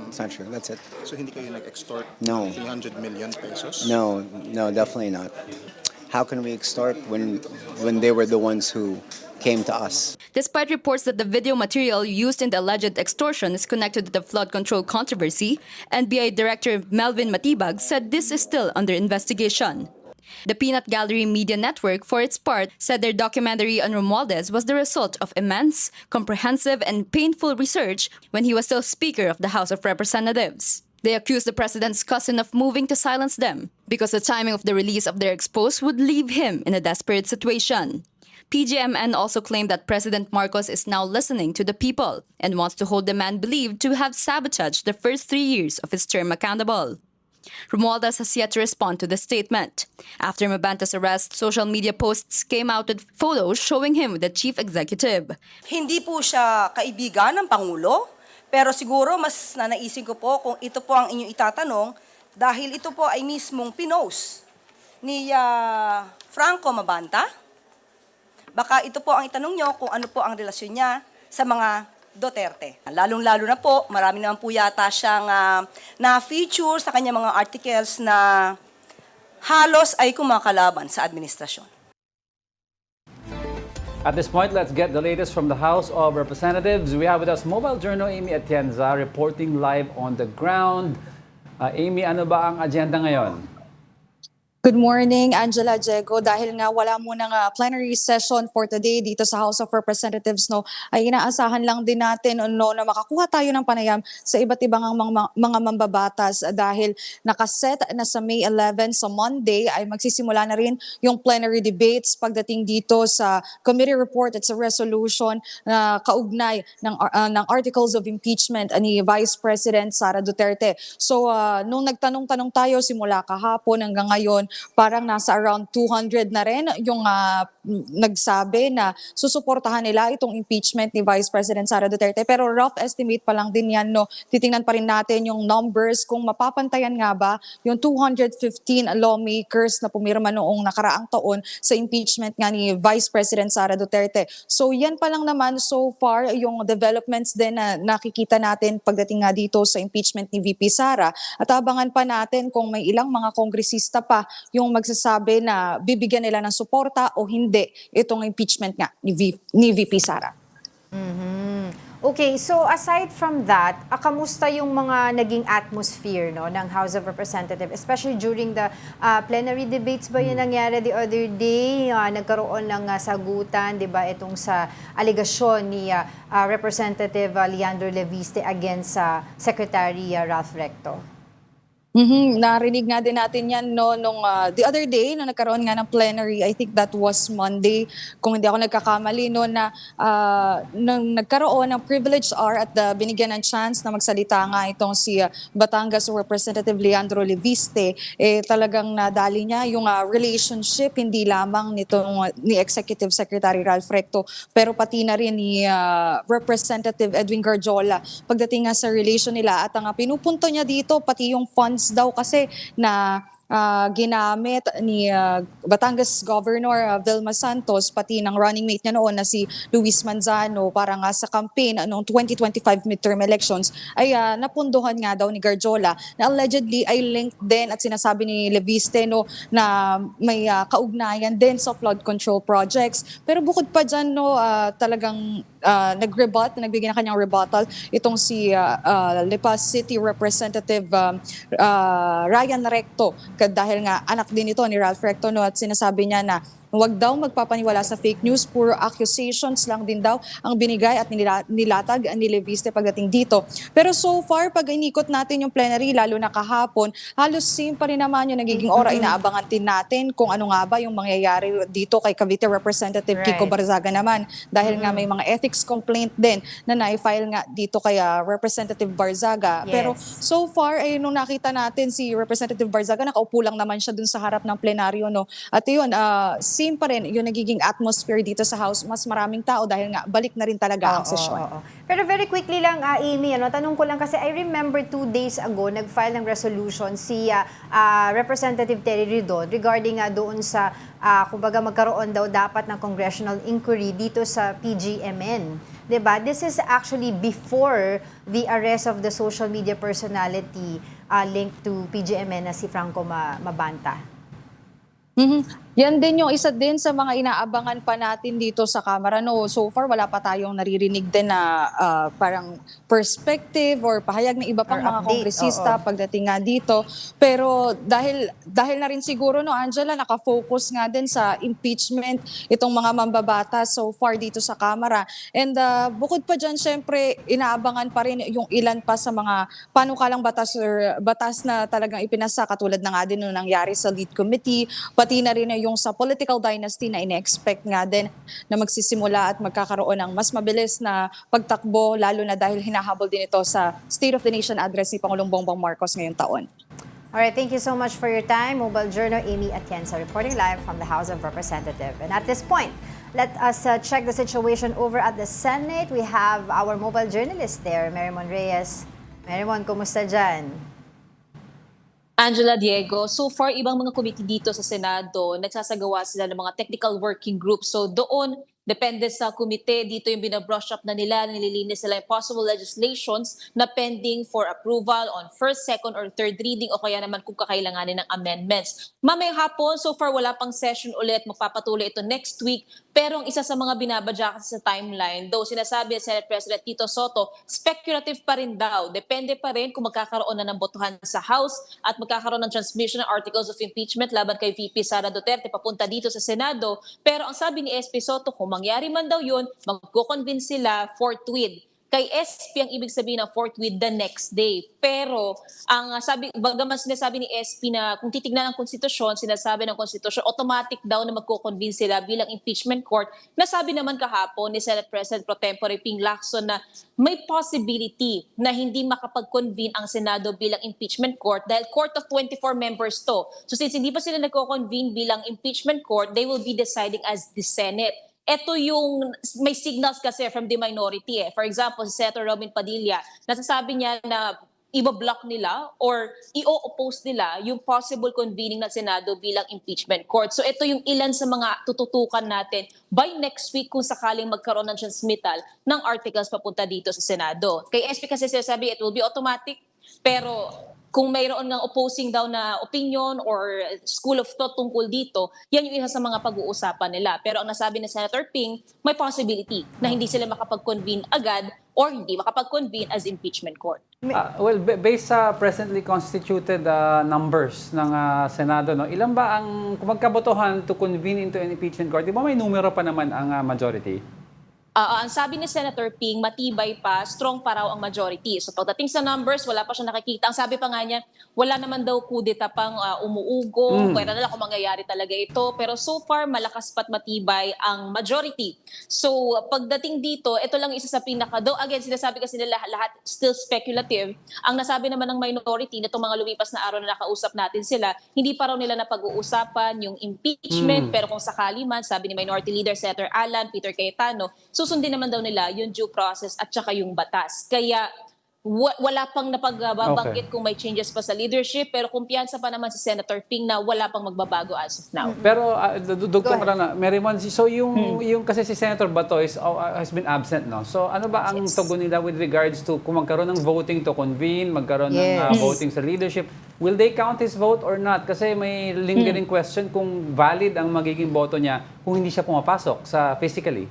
It's not true. That's it. So hindi kayo nag-extort No. 300 million pesos? No, definitely not. How can we extort when they were the ones who came to us? Despite reports that the video material used in the alleged extortion is connected to the flood control controversy, NBI Director Melvin Matibag said this is still under investigation. The Peanut Gallery Media Network, for its part, said their documentary on Romualdez was the result of immense, comprehensive, and painful research when he was still Speaker of the House of Representatives. They accused the president's cousin of moving to silence them because the timing of the release of their expose would leave him in a desperate situation. PGMN also claimed that President Marcos is now listening to the people and wants to hold the man believed to have sabotaged the first 3 years of his term accountable. Romualdez has yet to respond to the statement. After Mabanta's arrest, social media posts came out with photos showing him with the chief executive. Hindi po siya kaibigan ng Pangulo, pero siguro mas nanaisin ko po kung ito po ang inyong itatanong dahil ito po ay mismong pinost ni Franco Mabanta. Baka ito po ang itanong nyo kung ano po ang relasyon niya sa mga Duterte. Lalong-lalo na po, marami naman po yata siyang na-feature sa kanya mga articles na halos ay kumakalaban sa administrasyon. At this point, let's get the latest from the House of Representatives. We have with us Mobile Journal Amy Atienza reporting live on the ground. Amy, ano ba ang agenda ngayon? Good morning, Angela, Diego. Dahil nga wala munang plenary session for today dito sa House of Representatives, no, ay inaasahan lang din natin na makakuha tayo ng panayam sa iba't ibang mga mambabatas dahil nakaset na sa May 11 sa Monday ay magsisimula na rin yung plenary debates pagdating dito sa committee report at sa resolution na kaugnay ng articles of impeachment ni Vice President Sara Duterte. So nung nagtanong-tanong tayo simula kahapon hanggang ngayon, parang nasa around 200 na rin yung nagsabi na susuportahan nila itong impeachment ni Vice President Sara Duterte. Pero rough estimate pa lang din yan, no? Titingnan pa rin natin yung numbers kung mapapantayan nga ba yung 215 lawmakers na pumirma noong nakaraang taon sa impeachment nga ni Vice President Sara Duterte. So yan pa lang naman so far yung developments din na nakikita natin pagdating nga dito sa impeachment ni VP Sara. At abangan pa natin kung may ilang mga kongresista pa yung magsasabi na bibigyan nila ng suporta o hindi itong impeachment nga ni VP Sara. Okay, so aside from that, kamusta yung mga naging atmosphere ng House of Representatives, especially during the plenary debates ba yung nangyari the other day? Nagkaroon ng sagutan, di ba, itong sa alegasyon ni Representative Leandro Leviste against Secretary Ralph Recto? Narinig nga din natin yan no, nung the other day na nagkaroon nga ng plenary, I think that was Monday, kung hindi ako nagkakamali, no, na nung nagkaroon ng privilege hour at binigyan ng chance na magsalita nga itong si Batangas Representative Leandro Leviste, talagang nadali niya yung relationship hindi lamang ni Executive Secretary Ralph Recto, pero pati na rin ni Representative Edwin Garjola pagdating nga sa relation nila. At ang pinupunto niya dito, pati yung funds daw kasi na ginamit ni Batangas Governor Vilma Santos, pati ng running mate niya noon na si Luis Manzano para nga sa campaign noong 2025 midterm elections, ay napunduhan nga daw ni Garjola na allegedly ay linked din at sinasabi ni Leviste no, na may kaugnayan din sa flood control projects. Pero bukod pa dyan, no, talagang nagbigay ng kanyang rebuttal itong si Lipa City Representative Ryan Recto, dahil nga anak din ito ni Ralph Recto, no, at sinasabi niya na huwag daw magpapaniwala sa fake news, puro accusations lang din daw ang binigay at nilatag ni Leviste pagdating dito. Pero so far, pag inikot natin yung plenary, lalo na kahapon, halos same pa rin naman yung nagiging ora. Inaabangan din natin kung ano nga ba yung mangyayari dito kay Cavite Representative Kiko Barzaga naman. Dahil nga may mga ethics complaint din na na-file nga dito kay Representative Barzaga. Yes. Pero so far, nung nakita natin si Representative Barzaga, nakaupo lang naman siya dun sa harap ng plenaryo. No? At yun, same pa rin yung nagiging atmosphere dito sa House. Mas maraming tao dahil nga balik na rin talaga ang sesyon. Pero very quickly lang, Amy, tanong ko lang kasi I remember 2 days ago, nag-file ng resolution si Representative Terry Ridon regarding doon sa, kumbaga magkaroon daw dapat ng congressional inquiry dito sa PGMN. Diba? This is actually before the arrest of the social media personality linked to PGMN na si Franco Mabanta. Yan din yung isa din sa mga inaabangan pa natin dito sa Kamara. No, so far wala pa tayong naririnig din na parang perspective or pahayag ng iba pang mga kongresista pagdating nga dito. Pero dahil na rin siguro, no, Angela, nakafocus nga din sa impeachment itong mga mambabatas so far dito sa Kamara. And bukod pa dyan, syempre, inaabangan pa rin yung ilan pa sa mga panukalang batas or batas na talagang ipinasa, katulad na nga din nung nangyari sa lead committee, pati na rin yung sa political dynasty na ine-expect nga din na magsisimula at magkakaroon ng mas mabilis na pagtakbo, lalo na dahil hinahabol din ito sa State of the Nation address ni Pangulong Bongbong Marcos ngayong taon. Alright, thank you so much for your time. Mobile Journal Amy Atienza reporting live from the House of Representatives. And at this point, let us check the situation over at the Senate. We have our mobile journalist there, Marymon Reyes. Marymon, kumusta dyan? Angela, Diego, so far ibang mga committee dito sa Senado, nagsasagawa sila ng mga technical working groups. So doon, depende sa komite, dito yung binabrush up na nila, nililinis nila yung possible legislations na pending for approval on first, second, or third reading o kaya naman kung kakailanganin ng amendments. Mamayang hapon, so far wala pang session ulit, magpapatuloy ito next week. Pero ang isa sa mga binabadya kasi sa timeline, though sinasabi ni Senate President Tito Soto, speculative pa rin daw. Depende pa rin kung magkakaroon na ng botohan sa House at magkakaroon ng transmission ng articles of impeachment laban kay VP Sara Duterte papunta dito sa Senado. Pero ang sabi ni SP Soto, kung mangyari man daw yun, magko-convince sila forthwith. Kay SP ang ibig sabihin ng forthwith the next day. Pero ang sabi, bagaman sinasabi ni SP na kung titignan ang konstitusyon, sinasabi ng konstitusyon, automatic daw na magko-convince sila bilang impeachment court. Nasabi naman kahapon ni Senate President Pro Tempore Ping Lacson na may possibility na hindi makapag-convene ang Senado bilang impeachment court dahil court of 24 members to. So since hindi pa sila nagko-convene bilang impeachment court, they will be deciding as the Senate. Ito yung may signals kasi from the minority. For example, si Senator Robin Padilla, nasasabi niya na i-block nila or i-oppose nila yung possible convening ng Senado bilang impeachment court. So ito yung ilan sa mga tututukan natin by next week kung sakaling magkaroon ng transmittal ng articles papunta dito sa Senado. Kay SP kasi sinasabi it will be automatic, pero kung mayroon ng opposing daw na opinion or school of thought tungkol dito, yan yung isa sa mga pag-uusapan nila. Pero ang nasabi ni Senator Ping, may possibility na hindi sila makapag-convene agad or hindi makapag-convene as impeachment court. Well, based sa presently constituted numbers ng Senado, no, ilan ba ang kung magkabotohan to convene into an impeachment court? Di ba may numero pa naman ang majority? Ang sabi ni Senator Ping, matibay pa, strong pa raw ang majority. So pagdating sa numbers, wala pa siya nakikita. Ang sabi pa nga niya, wala naman daw kudeta pang umuugong, kaya na lang kung mangyayari talaga ito. Pero so far, malakas pa't matibay ang majority. So pagdating dito, ito lang isa sa pinaka, though again, sinasabi kasi nila lahat still speculative. Ang nasabi naman ng minority, nitong mga lumipas na araw na nakausap natin sila, hindi pa raw nila napag-uusapan yung impeachment, pero kung sakali man, sabi ni Minority Leader Senator Alan, Peter Cayetano, susundin naman daw nila yung due process at saka yung batas. Kaya wala pang napagbabanggit kung may changes pa sa leadership, pero kumpiyansa pa naman si Senator Ping na wala pang magbabago as of now. Pero dudugtong ko lang na, Mary Mon, so yung kasi si Senator Bato has been absent, no? So ano ba ang tugon nila with regards to kung magkaroon ng voting to convene, magkaroon ng voting sa leadership, will they count his vote or not? Kasi may lingering question kung valid ang magiging boto niya kung hindi siya pumapasok sa physically.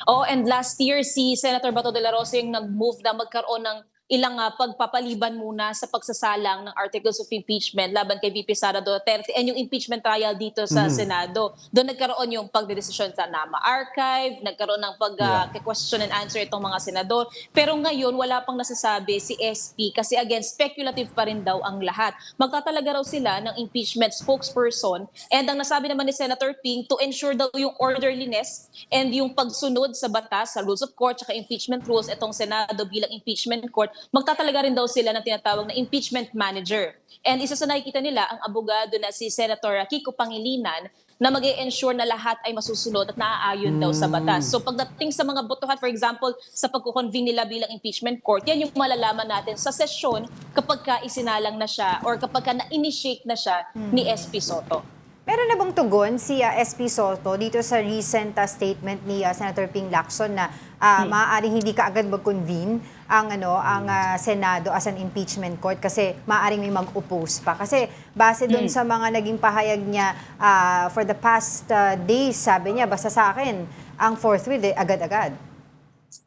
Oh, and last year, si Senator Bato de la Rosa yung nag-move na magkaroon ng ilang pagpapaliban muna sa pagsasalang ng articles of impeachment laban kay VP Sara Duterte and yung impeachment trial dito sa Senado. Doon nagkaroon yung pagdedesisyon sa NAMA archive, nagkaroon ng question and answer itong mga senador. Pero ngayon, wala pang nasasabi si SP kasi again, speculative pa rin daw ang lahat. Magtatalaga raw sila ng impeachment spokesperson and ang nasabi naman ni Senator Ping to ensure daw yung orderliness and yung pagsunod sa batas, sa rules of court, saka impeachment rules, itong Senado bilang impeachment court, magtatalaga rin daw sila ng tinatawag na impeachment manager. And isa sa nakikita nila, ang abogado na si Senator Kiko Pangilinan, na mag-i-ensure na lahat ay masusunod at naaayon daw sa batas. So pagdating sa mga botohan, for example, sa pagkukonvene nila bilang impeachment court, yan yung malalaman natin sa sesyon kapag ka isinalang na siya or kapag ka na-initiate na siya ni SP Soto. Meron na bang tugon si SP Soto dito sa recent statement ni Senator Ping Lacson na maaaring hindi ka agad mag-convene ang Senado as an impeachment court kasi maaaring may mag-oppose pa. Kasi base doon sa mga naging pahayag niya for the past days, sabi niya, basta sa akin, ang forthwith agad-agad.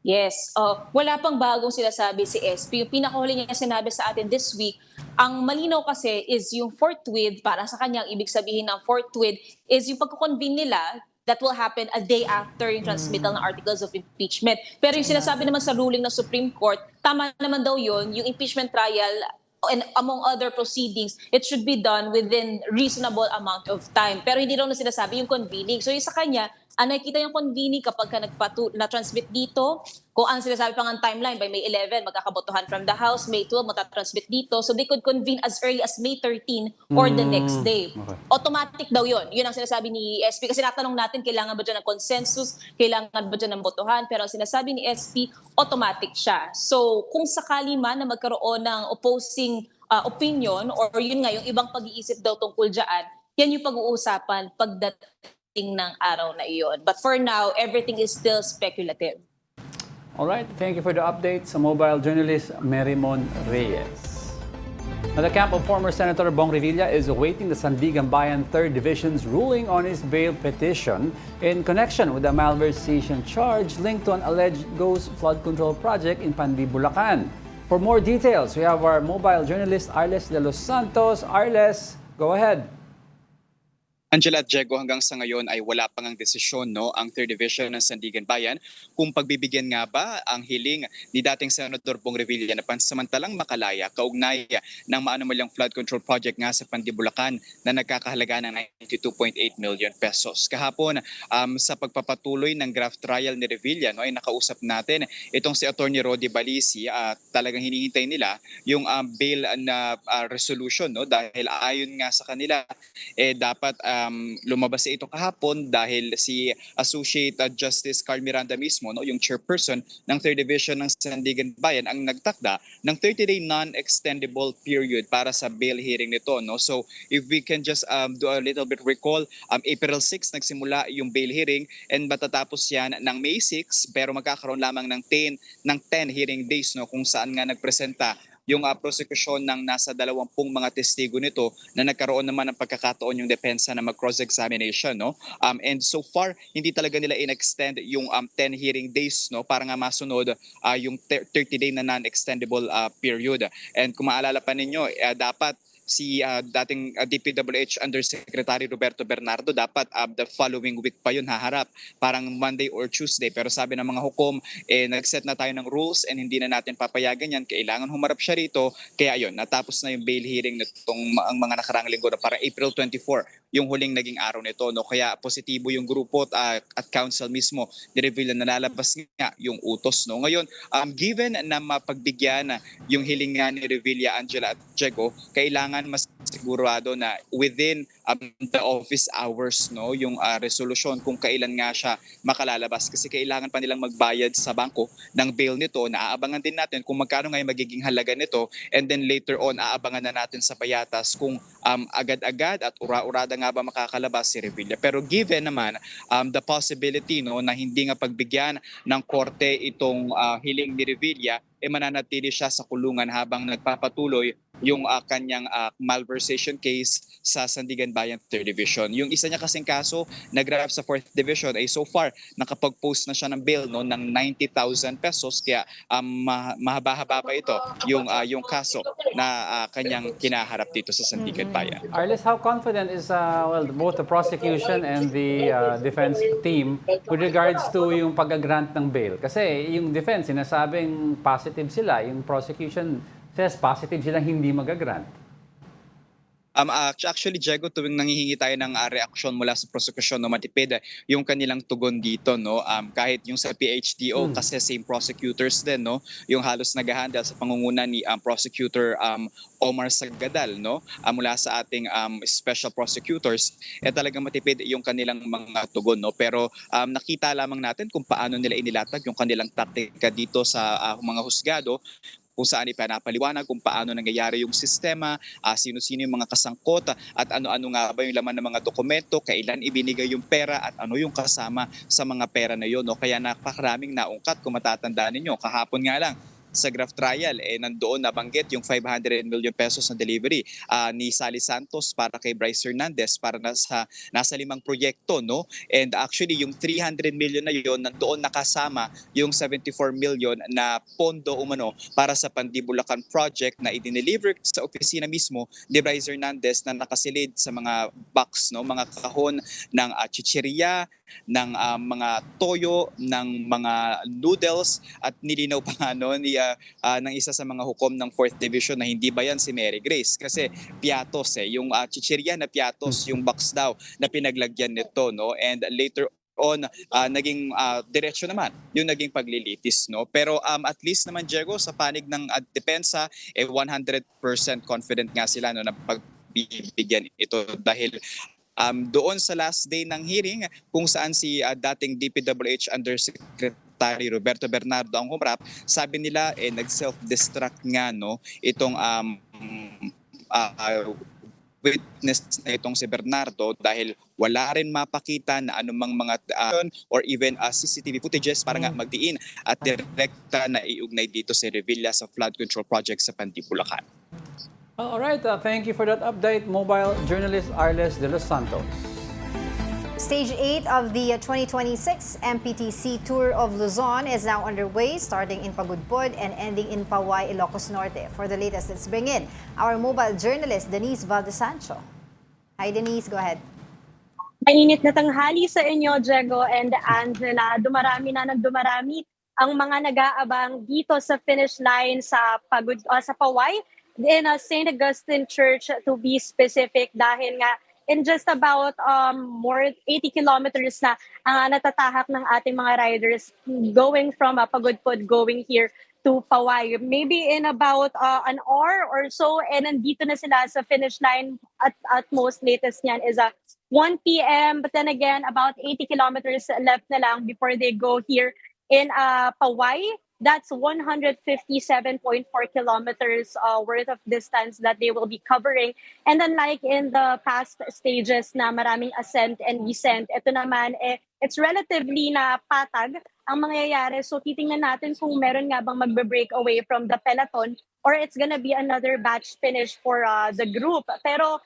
Yes. Wala pang bagong sinasabi si SP. Yung pinakahuli niya sinabi sa atin this week, ang malinaw kasi is yung forthwith, para sa kanya, ibig sabihin ng forthwith is yung pagkukonvene nila that will happen a day after yung transmittal ng articles of impeachment. Pero yung sinasabi naman sa ruling ng Supreme Court, tama naman daw yun, yung impeachment trial and among other proceedings, it should be done within reasonable amount of time. Pero hindi raw na sinasabi yung convening. So yung sa kanya, nakikita yung convening kapag ka na-transmit dito, kung ang sinasabi pang ang timeline, by May 11, magkakabotohan from the House, May 12, matatransmit dito. So they could convene as early as May 13 or the next day. Okay. Automatic daw yun. Yun ang sinasabi ni SP. Kasi natanong natin, kailangan ba dyan ng consensus? Kailangan ba dyan ng botohan? Pero ang sinasabi ni SP, automatic siya. So kung sakali man na magkaroon ng opposing opinion or yun nga, yung ibang pag-iisip daw tungkol dyan, yan yung pag-uusapan pagdating ng araw na iyon. But for now, everything is still speculative. All right, thank you for the update sa mobile journalist Mary Mon Reyes. Now, the camp of former Senator Bong Revilla is awaiting the Sandigan Bayan 3rd Division's ruling on his bail petition in connection with a malversation charge linked to an alleged ghost flood control project in Panbi, Bulacan. For more details, we have our mobile journalist Arles de los Santos. Arles, go ahead. Angela at Diego, hanggang sa ngayon ay wala pang ang desisyon ang 3rd Division ng Sandigan Bayan kung pagbibigyan nga ba ang hiling ni dating Senador Bong Revilla na pansamantalang makalaya kaugnay ng maanumalyang flood control project nga sa Panbi, Bulacan na nagkakahalaga ng 92.8 million pesos. Kahapon sa pagpapatuloy ng graft trial ni Revilla ay nakausap natin itong si Attorney Rody Balisi, talagang hinihintay nila yung bail na resolution dahil ayon nga sa kanila dapat lumabas ito kahapon dahil si Associate Justice Carl Miranda mismo, yung chairperson ng 3rd Division ng Sandigan Bayan, ang nagtakda ng 30-day non-extendable period para sa bail hearing nito. So if we can just do a little bit recall, April 6 nagsimula yung bail hearing and matatapos yan ng May 6 pero magkakaroon lamang ng 10 hearing days kung saan nga nagpresenta yung prosecution ng nasa 20 mga testigo nito na nagkaroon naman ng pagkakataon yung depensa na mag-cross-examination. And so far, hindi talaga nila in-extend yung 10 hearing days para nga masunod yung 30-day na non-extendable period. And kung maalala pa ninyo, dapat si dating DPWH Undersecretary Roberto Bernardo, dapat the following week pa yun haharap, parang Monday or Tuesday. Pero sabi ng mga hukom, nag-set na tayo ng rules and hindi na natin papayagan yan. Kailangan humarap siya rito. Kaya yun, natapos na yung bail hearing nitong ang mga nakarang linggo na parang April 24, yung huling naging araw nito. No? Kaya positibo yung grupo at council mismo ni-reveal na nalalabas nga yung utos. No? Ngayon, given na mapagbigyan yung hiling nga ni Revilla, Angela at Diego, kailangan mas sigurado na within the office hours, no, yung resolusyon kung kailan nga siya makalalabas, kasi kailangan pa nilang magbayad sa bangko ng bail nito. Naaabangan din natin kung magkano nga yung magiging halaga nito, and then later on aabangan na natin sa bayatas kung agad-agad at ura-urada nga ba makakalabas si Revilla. Pero given naman the possibility, no, na hindi nga pagbigyan ng korte itong hiling ni Revilla, mananatili siya sa kulungan habang nagpapatuloy yung kanyang malversation case sa Sandigan Bayan 3rd Division. Yung isa niya kasing kaso, nag-wrap sa 4th Division, ay so far nakapag-post na siya ng bail, no, ng 90,000 pesos. Kaya mahaba-haba pa ito yung kaso na kanyang kinaharap dito sa Sandigan Bayan. Arles, how confident is both the prosecution and the defense team with regards to yung pag-grant ng bail? Kasi yung defense, sinasabing positive sila. Yung prosecution says positive silang hindi mag-grant. Actually, Diego, tuwing nanghihingi tayo ng reaksyon mula sa prosecution, no, matipid yung kanilang tugon dito, no. Kahit yung sa PHTO, kasi same prosecutors din, no, yung halos nag-handle sa pangunguna ni prosecutor Omar Sagadal, no, mula sa ating special prosecutors, talagang matipid yung kanilang mga tugon, no. Pero nakita lamang natin kung paano nila inilatag yung kanilang taktika dito sa mga husgado, kung saan ipinapaliwanag kung paano nangyayari yung sistema, sino-sino yung mga kasangkot, at ano-ano nga ba yung laman ng mga dokumento, kailan ibinigay yung pera, at ano yung kasama sa mga pera na yun. No? Kaya napakaraming naungkat, kung matatandaan ninyo. Kahapon nga lang, sa graft trial, nandoon nabanggit yung 500 million pesos na delivery ni Sally Santos para kay Bryce Hernandez para nasa 5 proyekto, no? And actually yung 300 million na yon, nandoon nakasama yung 74 million na pondo umano para sa Pandibulacan project na i-deliver sa opisina mismo ni Bryce Hernandez na nakasilid sa mga box, no, mga kahon ng chichirya, ng mga toyo, ng mga noodles, at nilinaw pa nga no, ng isa sa mga hukom ng 4th Division na hindi ba yan si Mary Grace, kasi piatos yung chichirya na piatos yung box daw na pinaglagyan nito, no. And later on naging diretso naman yung naging paglilitis, no. Pero at least naman, Diego, sa panig ng depensa 100% confident nga sila, no, na pagbibigyan ito, dahil doon sa last day ng hearing kung saan si dating DPWH Undersecretary Roberto Bernardo ang humarap, sabi nila nag-self-destruct nga, no, itong witness na itong si Bernardo, dahil wala rin mapakita na anumang mga or even CCTV footages para nga magdiin at direkta na iugnay dito si Revilla sa flood control project sa Pandibulacan. All right, thank you for that update, mobile journalist Arles de los Santos. Stage 8 of the 2026 MPTC Tour of Luzon is now underway, starting in Pagudpod and ending in Paway, Ilocos Norte. For the latest, let's bring in our mobile journalist, Denise Valdesancho. Hi, Denise, go ahead. Mainit na tanghali sa inyo, Diego and Angela. Dumarami na ng dumarami ang mga nag-aabang dito sa finish line sa sa Paway, in St. Augustine Church to be specific, dahil nga in just about more 80 kilometers na ang natatahak ng ating mga riders going from Pagudpod going here to Paway. Maybe in about an hour or so, nandito na sila sa finish line. At most latest niyan is 1 p.m. But then again, about 80 kilometers left na lang before they go here in Paway. That's 157.4 kilometers worth of distance that they will be covering. And then like in the past stages na maraming ascent and descent, ito naman, it's relatively na patag ang mangyayari. So titingnan natin kung meron nga bang magbe-break away from the peloton, or it's gonna be another batch finish for the group. Pero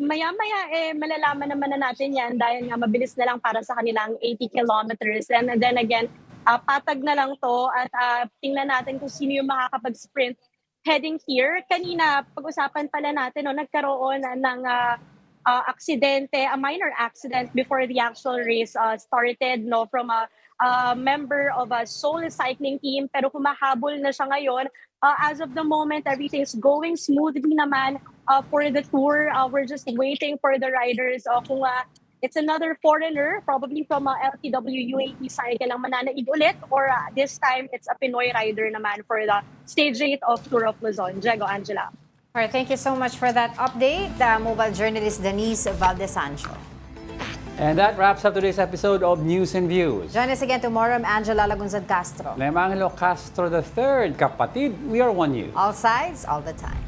maya-maya malalaman naman na natin yan, dahil nga mabilis na lang para sa kanilang 80 kilometers. And then again, patag na lang to, at tingnan natin kung sino yung makakapag-sprint heading here. Kanina, pag-usapan pala natin, no, nagkaroon ng aksidente, a minor accident before the actual race started, no, from a member of a solo cycling team, pero humahabol na siya ngayon. As of the moment, everything's going smoothly naman for the tour. We're just waiting for the riders. Kung it's another foreigner, probably from LTW UAE cycle ang mananaig ulit, or this time it's a Pinoy rider naman for the Stage 8 of Tour of Luzon. Diego, Angela. All right, thank you so much for that update, mobile journalist Denise Valdesancho. And that wraps up today's episode of News and Views. Join us again tomorrow. I'm Angela Lagunzad Castro. Lema Angelo Castro III, kapatid, we are one news. All sides, all the time.